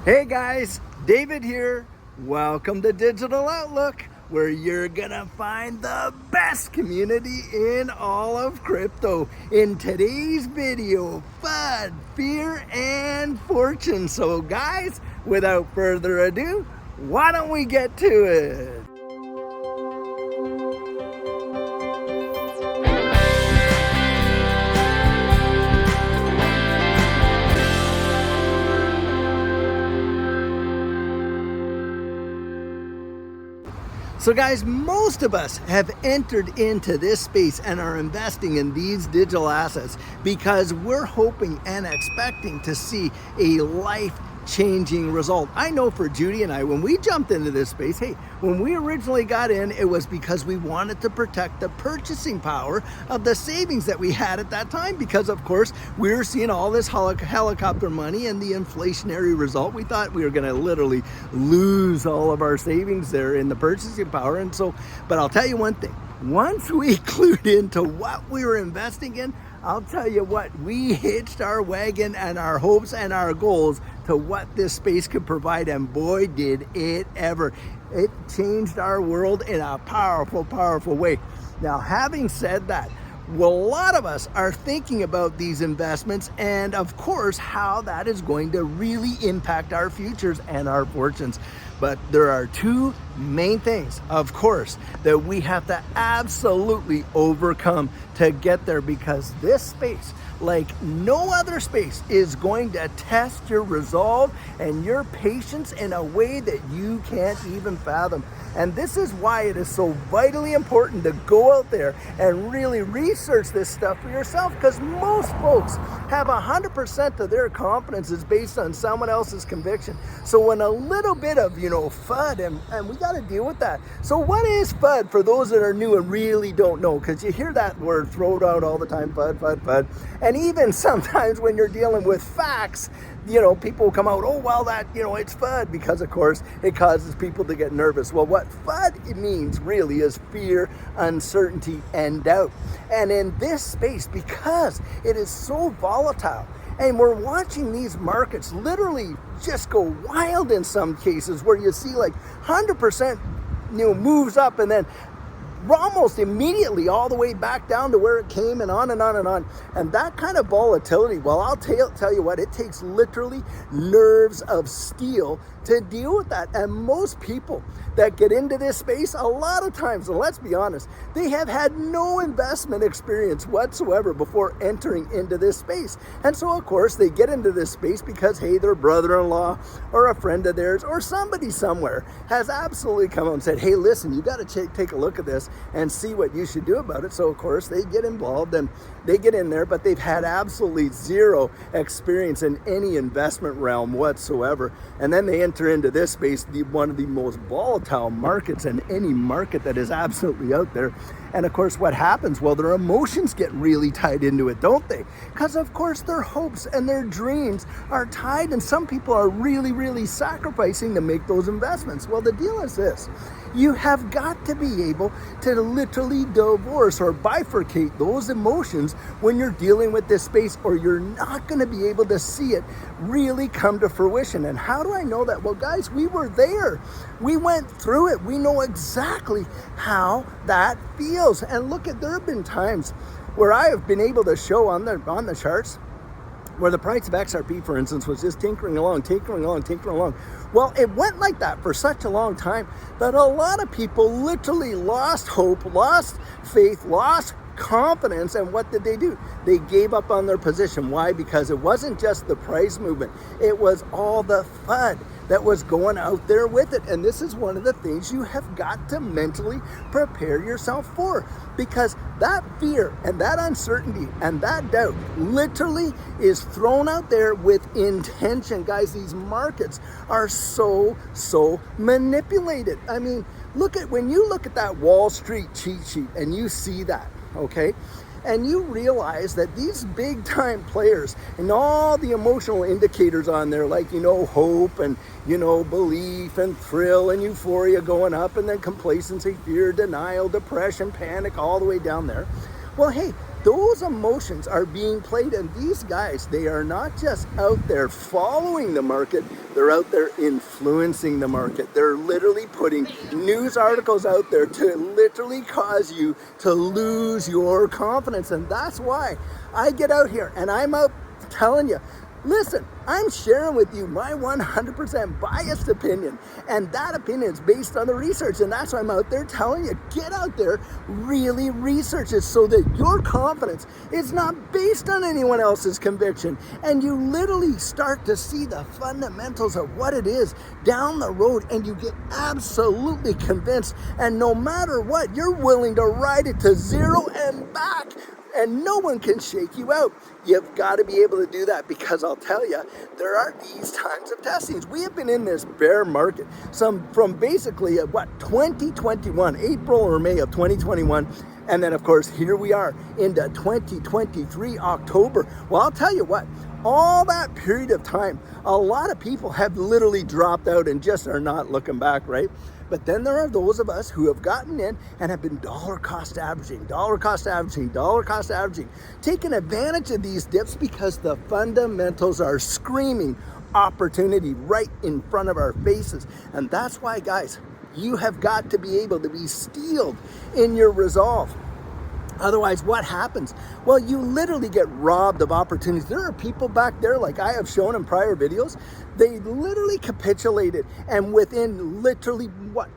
Hey guys, David here. Welcome to Digital Outlook, where you're gonna find the best community in all of crypto. In today's video, FUD, fear, and fortune. So guys, without further ado, why don't we get to it? So guys, most of us have entered into this space and are investing in these digital assets because we're hoping and expecting to see a life-changing result. I know for Judy and I, when we jumped into this space, hey, when we originally got in, it was because we wanted to protect the purchasing power of the savings that we had at that time, because of course we were seeing all this helicopter money and the inflationary result. We thought we were going to literally lose all of our savings there in the purchasing power. And so, but I'll tell you one thing, once we clued into what we were investing in, I'll tell you what, we hitched our wagon and our hopes and our goals to what this space could provide, and boy did it ever. It changed our world in a powerful, powerful way. Now, having said that, well, a lot of us are thinking about these investments and of course how that is going to really impact our futures and our fortunes. But there are two main things, of course, that we have to absolutely overcome to get there, because this space, like no other space, is going to test your resolve and your patience in a way that you can't even fathom. And this is why it is so vitally important to go out there and really research this stuff for yourself, because most folks have 100% of their confidence is based on someone else's conviction. So when a little bit of, FUD, and we got to deal with that. So what is FUD for those that are new and really don't know? Because you hear that word thrown out all the time, FUD, FUD, FUD. And even sometimes when you're dealing with facts, people come out, oh, well, that, it's FUD, because of course it causes people to get nervous. Well, what FUD it means really is fear, uncertainty, and doubt. And in this space, because it is so volatile, and we're watching these markets literally just go wild in some cases, where you see like 100% moves up and then almost immediately all the way back down to where it came, and on and on and on. And that kind of volatility, well, I'll tell you what, it takes literally nerves of steel to deal with that. And most people that get into this space, a lot of times, and let's be honest, they have had no investment experience whatsoever before entering into this space. And so of course they get into this space because, hey, their brother-in-law or a friend of theirs or somebody somewhere has absolutely come out and said, hey, listen, you got to take a look at this and see what you should do about it. So of course they get involved and they get in there, but they've had absolutely zero experience in any investment realm whatsoever. And then they enter into this space, one of the most volatile markets in any market that is absolutely out there. And of course what happens? Well, their emotions get really tied into it, don't they? Because of course their hopes and their dreams are tied, and some people are really, really sacrificing to make those investments. Well, the deal is this: you have got to be able to literally divorce or bifurcate those emotions when you're dealing with this space, or you're not going to be able to see it really come to fruition. And how do I know that? Well, guys, we were there. We went through it. We know exactly how that feels. And look, there have been times where I have been able to show on the charts where the price of XRP, for instance, was just tinkering along. Well, it went like that for such a long time that a lot of people literally lost hope, lost faith, lost confidence. And what did they do? They gave up on their position. Why? Because it wasn't just the price movement. It was all the FUD that was going out there with it. And this is one of the things you have got to mentally prepare yourself for, because that fear and that uncertainty and that doubt literally is thrown out there with intention. Guys, these markets are so manipulated. I mean, when you look at that Wall Street cheat sheet and you see that, okay, and you realize that these big time players and all the emotional indicators on there, like, hope and, belief and thrill and euphoria going up, and then complacency, fear, denial, depression, panic, all the way down there. Well, hey, those emotions are being played, and these guys, they are not just out there following the market, they're out there influencing the market. They're literally putting news articles out there to literally cause you to lose your confidence. And that's why I get out here and I'm out telling you, listen, I'm sharing with you my 100% biased opinion, and that opinion is based on the research, and that's why I'm out there telling you, get out there, really research it so that your confidence is not based on anyone else's conviction, and you literally start to see the fundamentals of what it is down the road, and you get absolutely convinced, and no matter what, you're willing to ride it to zero and back, and no one can shake you out. You've got to be able to do that, because I'll tell you, there are these times of testings. We have been in this bear market from basically 2021, April or May of 2021. And then of course, here we are into 2023, October. Well, I'll tell you what, all that period of time, a lot of people have literally dropped out and just are not looking back, right? But then there are those of us who have gotten in and have been dollar cost averaging, taking advantage of these dips because the fundamentals are screaming opportunity right in front of our faces. And that's why, guys, you have got to be able to be steeled in your resolve. Otherwise, what happens? Well, you literally get robbed of opportunities. There are people back there, like I have shown in prior videos, they literally capitulated, and within literally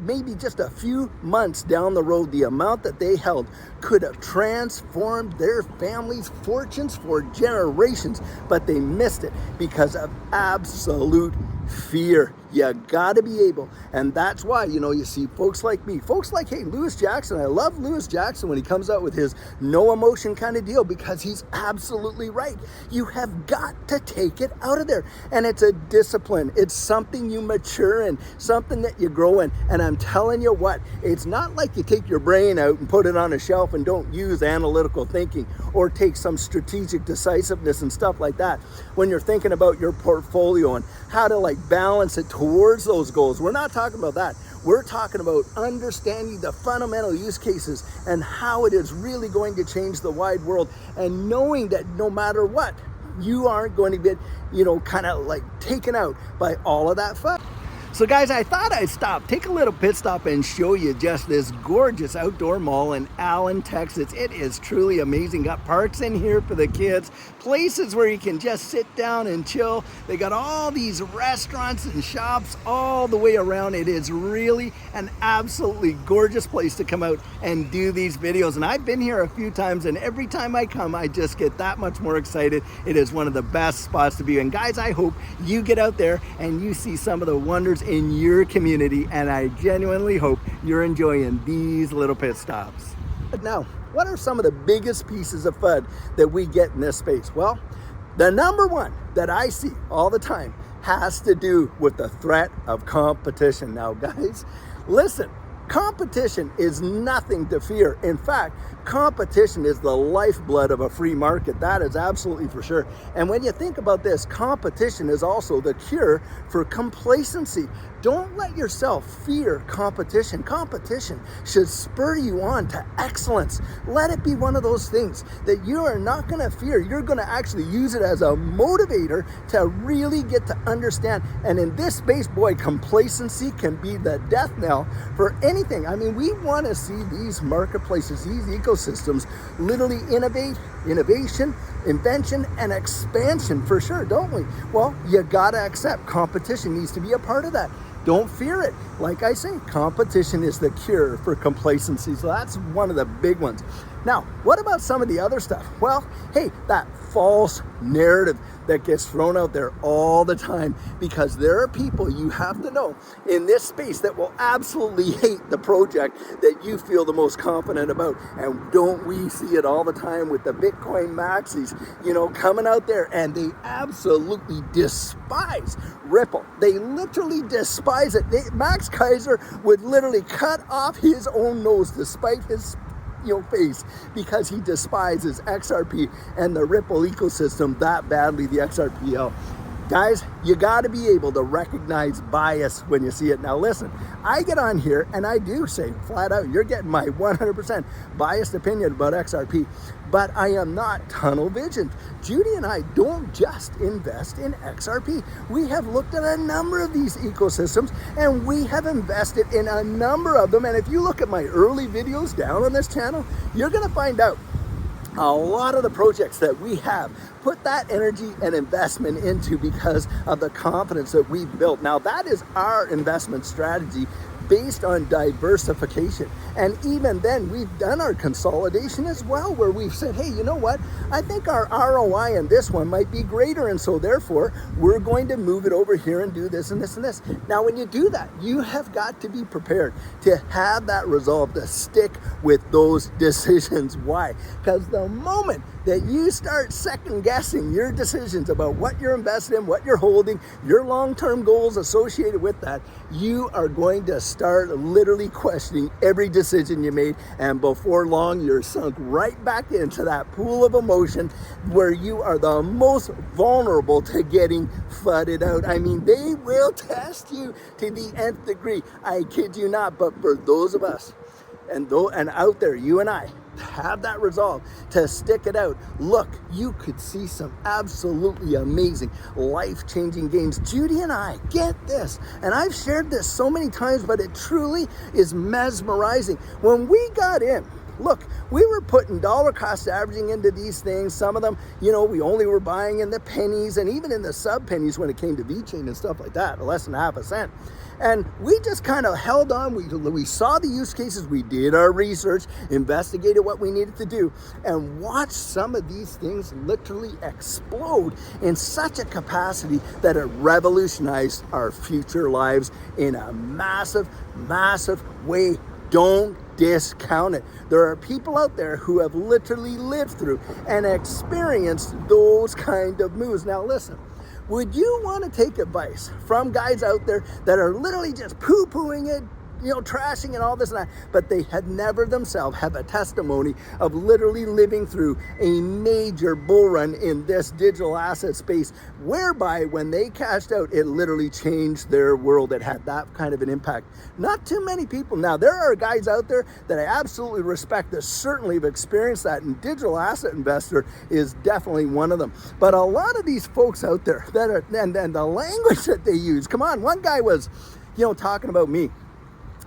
maybe just a few months down the road, the amount that they held could have transformed their families' fortunes for generations, but they missed it because of absolute fear. You gotta be able, and that's why, you see folks like me, folks like, hey, Lewis Jackson. I love Lewis Jackson when he comes out with his no emotion kind of deal, because he's absolutely right. You have got to take it out of there, and it's a discipline. It's something you mature in, something that you grow in. And I'm telling you what, it's not like you take your brain out and put it on a shelf and don't use analytical thinking or take some strategic decisiveness and stuff like that when you're thinking about your portfolio and how to balance it towards those goals. We're not talking about that. We're talking about understanding the fundamental use cases and how it is really going to change the wide world, and knowing that no matter what, you aren't going to get, taken out by all of that fun. So guys, I thought I'd take a little pit stop and show you just this gorgeous outdoor mall in Allen, Texas. It is truly amazing. Got parks in here for the kids, places where you can just sit down and chill. They got all these restaurants and shops all the way around. It is really an absolutely gorgeous place to come out and do these videos. And I've been here a few times, and every time I come, I just get that much more excited. It is one of the best spots to be. And guys, I hope you get out there and you see some of the wonders in your community, and I genuinely hope you're enjoying these little pit stops. But now, what are some of the biggest pieces of FUD that we get in this space? Well, the number one that I see all the time has to do with the threat of competition. Now, guys, listen, competition is nothing to fear. In fact, competition is the lifeblood of a free market. That is absolutely for sure. And when you think about this, competition is also the cure for complacency. Don't let yourself fear competition. Competition should spur you on to excellence. Let it be one of those things that you are not going to fear. You're going to actually use it as a motivator to really get to understand. And in this space, boy, complacency can be the death knell for anything. I mean, we want to see these marketplaces, these ecosystems literally innovation, invention, and expansion for sure, don't we? Well, you got to accept competition needs to be a part of that. Don't fear it. Like I say, competition is the cure for complacency. So that's one of the big ones. Now, what about some of the other stuff? Well, hey, that false narrative that gets thrown out there all the time, because there are people, you have to know, in this space that will absolutely hate the project that you feel the most confident about. And don't we see it all the time with the Bitcoin maxis, coming out there, and they absolutely despise Ripple. They literally despise it. Max Kaiser would literally cut off his own nose despite his face, because he despises XRP and the Ripple ecosystem that badly, the XRPL. Guys, you got to be able to recognize bias when you see it. Now listen, I get on here and I do say flat out, you're getting my 100% biased opinion about XRP, but I am not tunnel visioned. Judy and I don't just invest in XRP. We have looked at a number of these ecosystems and we have invested in a number of them. And if you look at my early videos down on this channel, you're going to find out a lot of the projects that we have put that energy and investment into because of the confidence that we've built. Now that is our investment strategy based on diversification. And even then, we've done our consolidation as well, where we've said, hey, you know what? I think our ROI on this one might be greater, and so therefore, we're going to move it over here and do this and this and this. Now, when you do that, you have got to be prepared to have that resolve, to stick with those decisions. Why? Because the moment that you start second guessing your decisions about what you're invested in, what you're holding, your long-term goals associated with that, you are going to start literally questioning every decision you made, and before long you're sunk right back into that pool of emotion where you are the most vulnerable to getting flooded out. I mean, they will test you to the nth degree. I kid you not. But for those of us and out there, you and I, have that resolve to stick it out. Look, you could see some absolutely amazing life-changing gains. Judy and I get this, and I've shared this so many times, but it truly is mesmerizing. When we got in, look, we were putting dollar cost averaging into these things. Some of them, you know, we only were buying in the pennies and even in the sub pennies when it came to VeChain and stuff like that, less than half a cent. And we just kind of held on. We saw the use cases, we did our research, investigated what we needed to do, and watched some of these things literally explode in such a capacity that it revolutionized our future lives in a massive, massive way. Don't discount it. There are people out there who have literally lived through and experienced those kind of moves. Now listen, would you want to take advice from guys out there that are literally just poo-pooing it, you know, trashing and all this and that, but they had never themselves have a testimony of literally living through a major bull run in this digital asset space, whereby when they cashed out, it literally changed their world. It had that kind of an impact. Not too many people. Now, there are guys out there that I absolutely respect that certainly have experienced that, and digital asset investor is definitely one of them. But a lot of these folks out there that are, and the language that they use, come on, one guy was, you know, talking about me.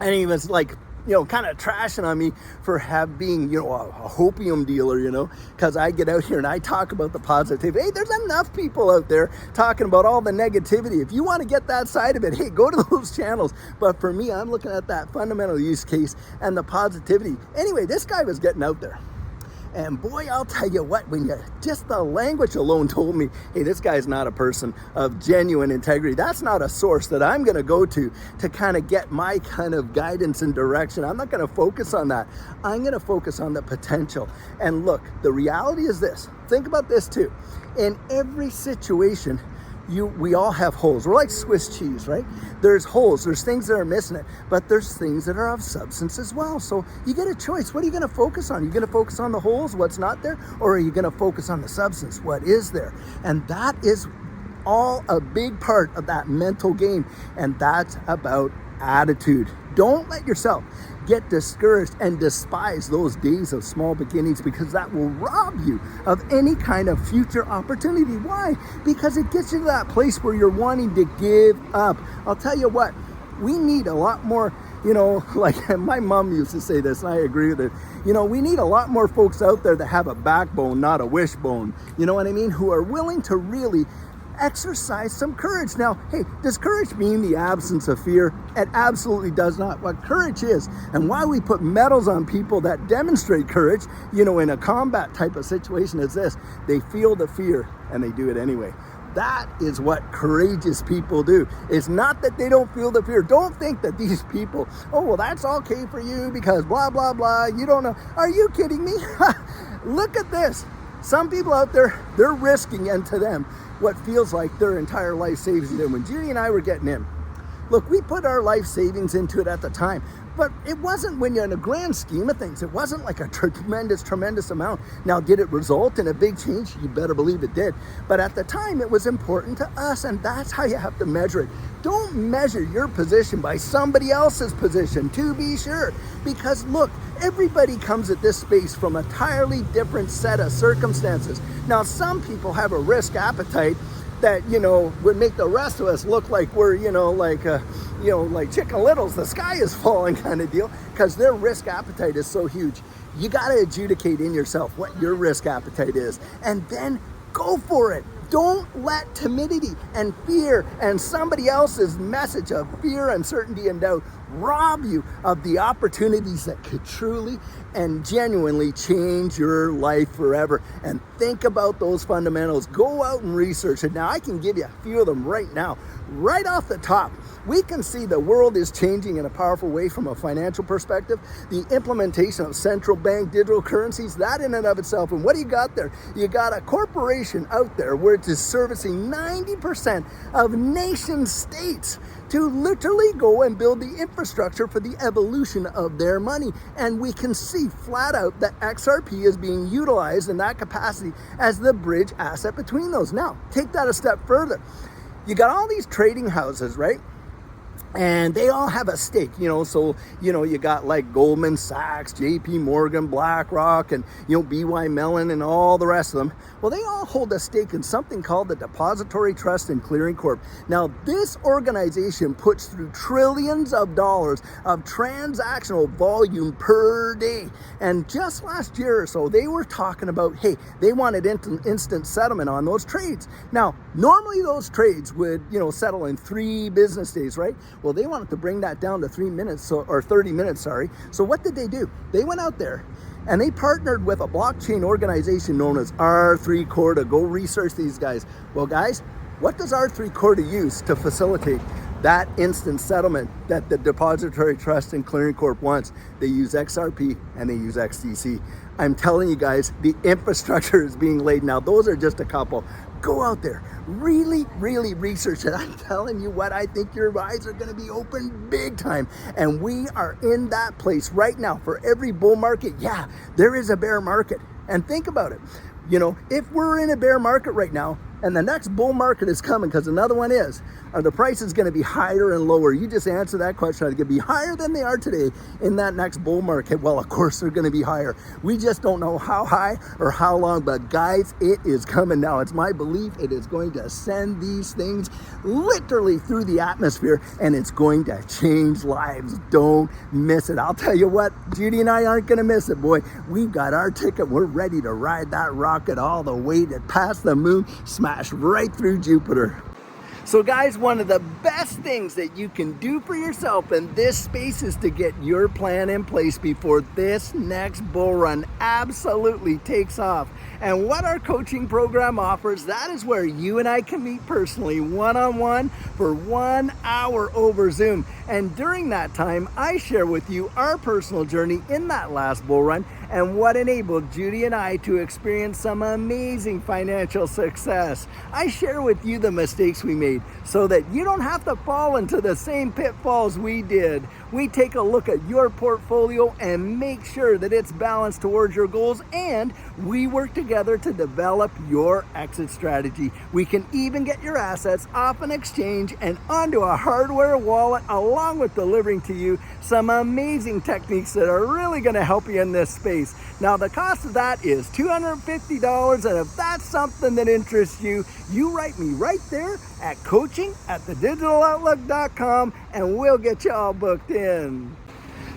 And he was like, you know, kind of trashing on me for being, you know, a hopium dealer, you know, because I get out here and I talk about the positivity. Hey, there's enough people out there talking about all the negativity. If you want to get that side of it, hey, go to those channels. But for me, I'm looking at that fundamental use case and the positivity. Anyway, this guy was getting out there. And boy, I'll tell you what, when you just the language alone told me, hey, this guy's not a person of genuine integrity. That's not a source that I'm going to go to kind of get my kind of guidance and direction. I'm not going to focus on that. I'm going to focus on the potential. And look, the reality is this. Think about this too. In every situation, we all have holes. We're like Swiss cheese, right? There's holes, there's things that are missing it, but there's things that are of substance as well. So you get a choice. What are you going to focus on? Are you going to focus on the holes, what's not there? Or are you going to focus on the substance, what is there? And that is all a big part of that mental game. And that's about attitude. Don't let yourself get discouraged and despise those days of small beginnings, because that will rob you of any kind of future opportunity. Why? Because it gets you to that place where you're wanting to give up. I'll tell you what, we need a lot more, you know, like my mom used to say this, and I agree with it. You know, we need a lot more folks out there that have a backbone, not a wishbone. You know what I mean? Who are willing to really exercise some courage. Now, hey, does courage mean the absence of fear? It absolutely does not. What courage is, and why we put medals on people that demonstrate courage, you know, in a combat type of situation is this: they feel the fear and they do it anyway. That is what courageous people do. It's not that they don't feel the fear. Don't think that these people, oh, well, that's okay for you because blah, blah, blah. You don't know. Are you kidding me? Look at this. Some people out there, they're risking, and to them, what feels like their entire life saves them. When Judy and I were getting in, Look, we put our life savings into it at the time, but it wasn't, when you're in a grand scheme of things, it wasn't like a tremendous amount. Now, did it result in a big change? You better believe it did. But at the time, it was important to us, and that's how you have to measure it. Don't measure your position by somebody else's position, to be sure. Because look, everybody comes at this space from a entirely different set of circumstances. Now, some people have a risk appetite that, would make the rest of us look like we're, like Chicken Littles, the sky is falling kind of deal, because their risk appetite is so huge. You got to adjudicate in yourself what your risk appetite is, and then go for it. Don't let timidity and fear and somebody else's message of fear, uncertainty, and doubt rob you of the opportunities that could truly and genuinely change your life forever. And think about those fundamentals. Go out and research it. Now, I can give you a few of them right now. Right off the top, we can see the world is changing in a powerful way from a financial perspective. The implementation of central bank digital currencies, that in and of itself. And what do you got there? You got a corporation out there where it is servicing 90% of nation states to literally go and build the infrastructure for the evolution of their money. And we can see flat out that XRP is being utilized in that capacity as the bridge asset between those. Now, take that a step further. You got all these trading houses, right? And they all have a stake, so, you got like Goldman Sachs, JP Morgan, BlackRock, and, BY Mellon and all the rest of them. Well, they all hold a stake in something called the Depository Trust and Clearing Corp. Now, this organization puts through trillions of dollars of transactional volume per day. And just last year or so, they were talking about, hey, they wanted instant settlement on those trades. Now, normally those trades would, settle in 3 business days, right? Well, they wanted to bring that down to 3 minutes, or 30 minutes, sorry. So what did they do? They went out there and they partnered with a blockchain organization known as R3 Corda. Go research these guys. Well, guys, what does R3 Corda use to facilitate that instant settlement that the Depository Trust and Clearing Corp wants? They use XRP and they use XDC. I'm telling you guys, the infrastructure is being laid. Now, those are just a couple. Go out there, really research it. I'm telling you what, I think your eyes are going to be open big time. And we are in that place right now. For every bull market, yeah, there is a bear market. And think about it. If we're in a bear market right now, and the next bull market is coming, because another one is, are the prices going to be higher and lower? You just answer that question. Are they going to be higher than they are today in that next bull market? Well, of course they're going to be higher. We just don't know how high or how long, but guys, it is coming now. It's my belief it is going to send these things literally through the atmosphere, and it's going to change lives. Don't miss it. I'll tell you what, Judy and I aren't going to miss it, boy. We've got our ticket. We're ready to ride that rocket all the way to past the moon, smash right through Jupiter. So guys, one of the best things that you can do for yourself in this space is to get your plan in place before this next bull run absolutely takes off. And what our coaching program offers, that is where you and I can meet personally, one-on-one, for 1 hour over Zoom. And during that time, I share with you our personal journey in that last bull run and what enabled Judy and I to experience some amazing financial success. I share with you the mistakes we made so that you don't have to fall into the same pitfalls we did. We take a look at your portfolio and make sure that it's balanced towards your goals, and we work together to develop your exit strategy. We can even get your assets off an exchange and onto a hardware wallet, along with delivering to you some amazing techniques that are really going to help you in this space. Now, the cost of that is $250, and if that's something that interests you, you write me right there at coaching@thedigitaloutlook.com, and we'll get you all booked in.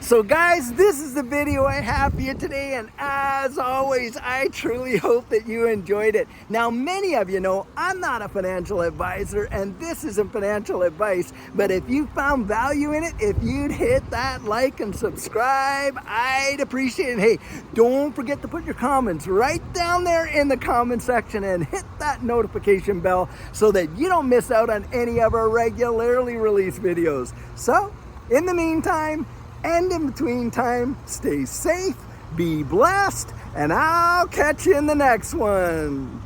So guys, this is the video I have for you today, and as always, I truly hope that you enjoyed it. Now, many of you know I'm not a financial advisor, and this isn't financial advice, but if you found value in it, if you'd hit that like and subscribe, I'd appreciate it. Hey, don't forget to put your comments right down there in the comment section and hit that notification bell so that you don't miss out on any of our regularly released videos. So, in the meantime, and in between time, stay safe, be blessed, and I'll catch you in the next one.